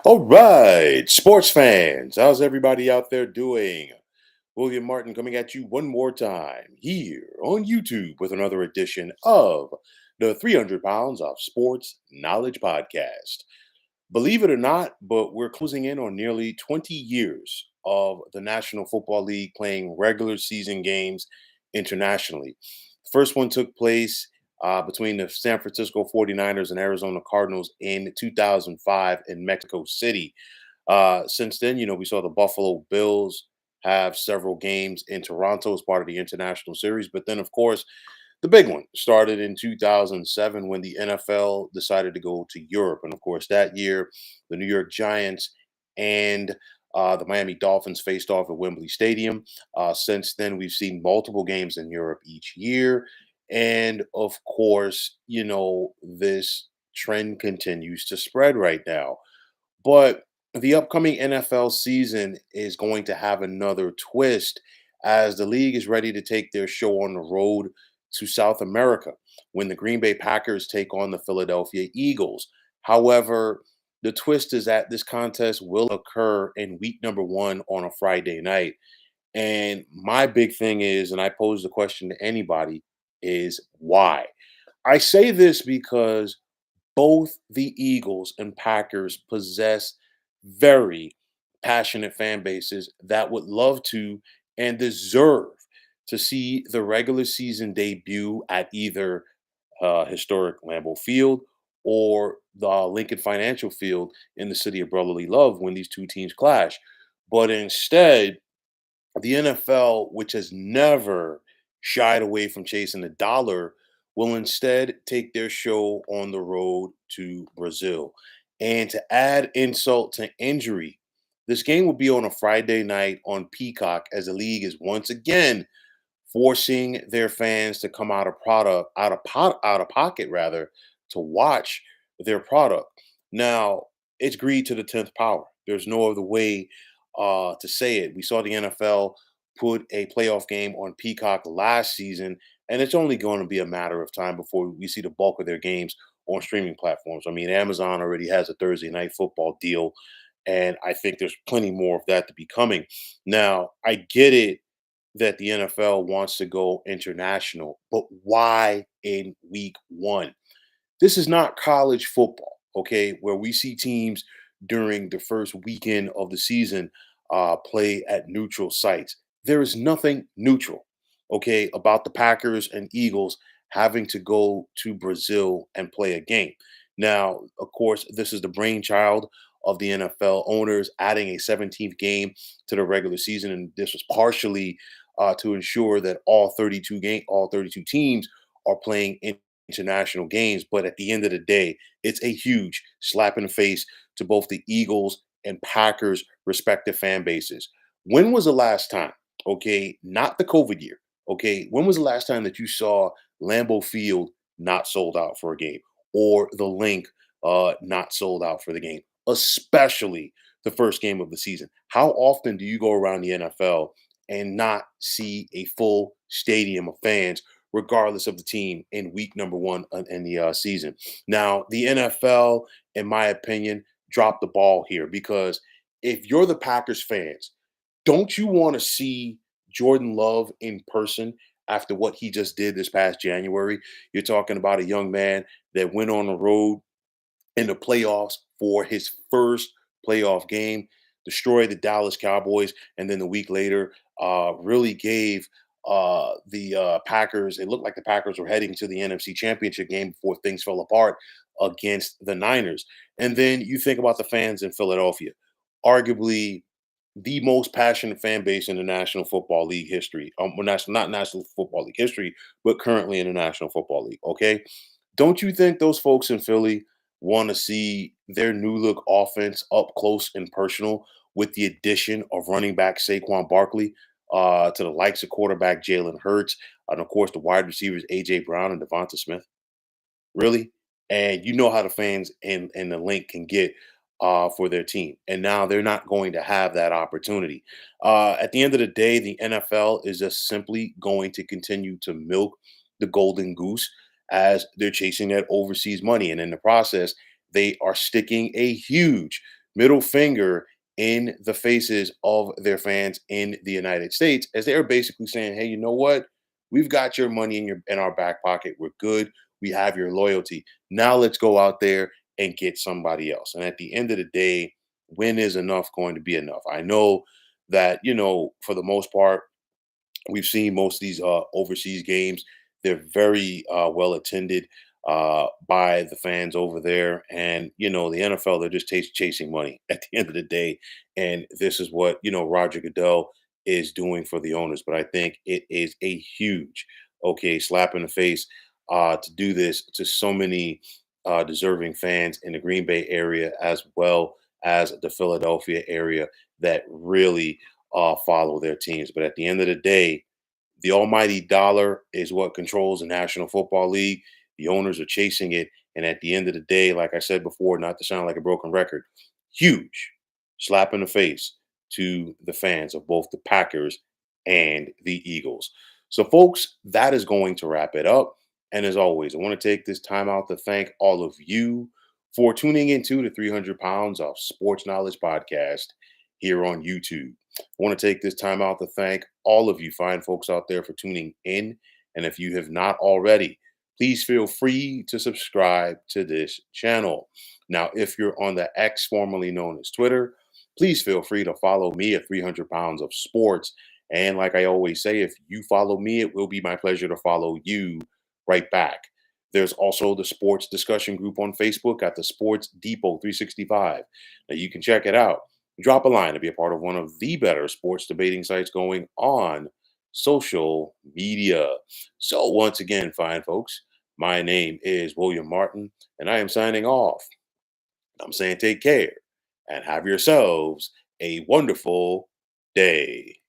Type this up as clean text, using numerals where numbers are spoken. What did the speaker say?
All right, sports fans, how's everybody out there doing? William Martin coming at you one more time here on YouTube with another edition of the 300 Pounds of Sports Knowledge Podcast. Believe it or not, but we're closing in on nearly 20 years of the National Football League playing regular season games internationally. The first one took place between the San Francisco 49ers and Arizona Cardinals in 2005 in Mexico City. Since then, we saw the Buffalo Bills have several games in Toronto as part of the international series. But then, of course, the big one started in 2007 when the NFL decided to go to Europe. And of course, that year, the New York Giants and the Miami Dolphins faced off at Wembley Stadium. Since then, we've seen multiple games in Europe each year. And of course, this trend continues to spread right now. But the upcoming NFL season is going to have another twist as the league is ready to take their show on the road to South America when the Green Bay Packers take on the Philadelphia Eagles. However, the twist is that this contest will occur in week number one on a Friday night. And my big thing is, and I pose the question to anybody, is why? I say this because both the Eagles and Packers possess very passionate fan bases that would love to and deserve to see the regular season debut at either historic Lambeau Field or the Lincoln Financial Field in the city of brotherly love when these two teams clash. But instead, the NFL, which has never shied away from chasing the dollar, will instead take their show on the road to Brazil. And to add insult to injury, this game will be on a Friday night on Peacock as the league is once again forcing their fans to come out of pocket rather to watch their product. Now, it's greed to the 10th power. There's no other way to say it. We saw the NFL put a playoff game on Peacock last season, and it's only going to be a matter of time before we see the bulk of their games on streaming platforms. I mean, Amazon already has a Thursday night football deal, and I think there's plenty more of that to be coming. Now, I get it that the NFL wants to go international, but why in week one? This is not college football, okay, where we see teams during the first weekend of the season play at neutral sites. There is nothing neutral, okay, about the Packers and Eagles having to go to Brazil and play a game. Now, of course, this is the brainchild of the NFL owners adding a 17th game to the regular season, and this was partially to ensure that all 32 teams are playing international games. But at the end of the day, it's a huge slap in the face to both the Eagles and Packers' respective fan bases. When was the last time? Okay, not the COVID year. Okay, when was the last time that you saw Lambeau Field not sold out for a game or the Link not sold out for the game, especially the first game of the season? How often do you go around the NFL and not see a full stadium of fans, regardless of the team, in week number one in the season? Now, the NFL, in my opinion, dropped the ball here because if you're the Packers fans, don't you want to see Jordan Love in person after what he just did this past January? You're talking about a young man that went on the road in the playoffs for his first playoff game, destroyed the Dallas Cowboys, and then the week later, really gave the Packers. It looked like the Packers were heading to the NFC Championship game before things fell apart against the Niners. And then you think about the fans in Philadelphia, arguably the most passionate fan base in the National Football League history. Well, not National Football League history, but currently in the National Football League. Okay, don't you think those folks in Philly want to see their new look offense up close and personal with the addition of running back Saquon Barkley to the likes of quarterback Jalen Hurts, and of course the wide receivers AJ Brown and Devonta Smith? Really? And you know how the fans and the link can get for their team. And now they're not going to have that opportunity. At the end of the day, the NFL is just simply going to continue to milk the golden goose as they're chasing that overseas money. And in the process, they are sticking a huge middle finger in the faces of their fans in the United States, as they're basically saying, "Hey, you know what? We've got your money in our back pocket. We're good. We have your loyalty. Now let's go out there and get somebody else." And at the end of the day, when is enough going to be enough? I know that, for the most part, we've seen most of these overseas games. They're very well attended by the fans over there. And, the NFL, they're just chasing money at the end of the day. And this is what, Roger Goodell is doing for the owners. But I think it is a huge, okay, slap in the face to do this to so many deserving fans in the Green Bay area, as well as the Philadelphia area, that really follow their teams. But at the end of the day, the almighty dollar is what controls the National Football League. The owners are chasing it. And at the end of the day, like I said before, not to sound like a broken record, huge slap in the face to the fans of both the Packers and the Eagles. So, folks, that is going to wrap it up. And as always, I want to take this time out to thank all of you for tuning into the 300 Pounds of Sports Knowledge podcast here on YouTube. I want to take this time out to thank all of you fine folks out there for tuning in. And if you have not already, please feel free to subscribe to this channel. Now, if you're on the X, formerly known as Twitter, please feel free to follow me at 300 Pounds of Sports. And like I always say, if you follow me, it will be my pleasure to follow you right back. There's also the sports discussion group on Facebook at the Sports Depot 365. Now, you can check it out. Drop a line to be a part of one of the better sports debating sites going on social media. So, once again, fine folks, my name is William Martin, and I am signing off. I'm saying take care and have yourselves a wonderful day.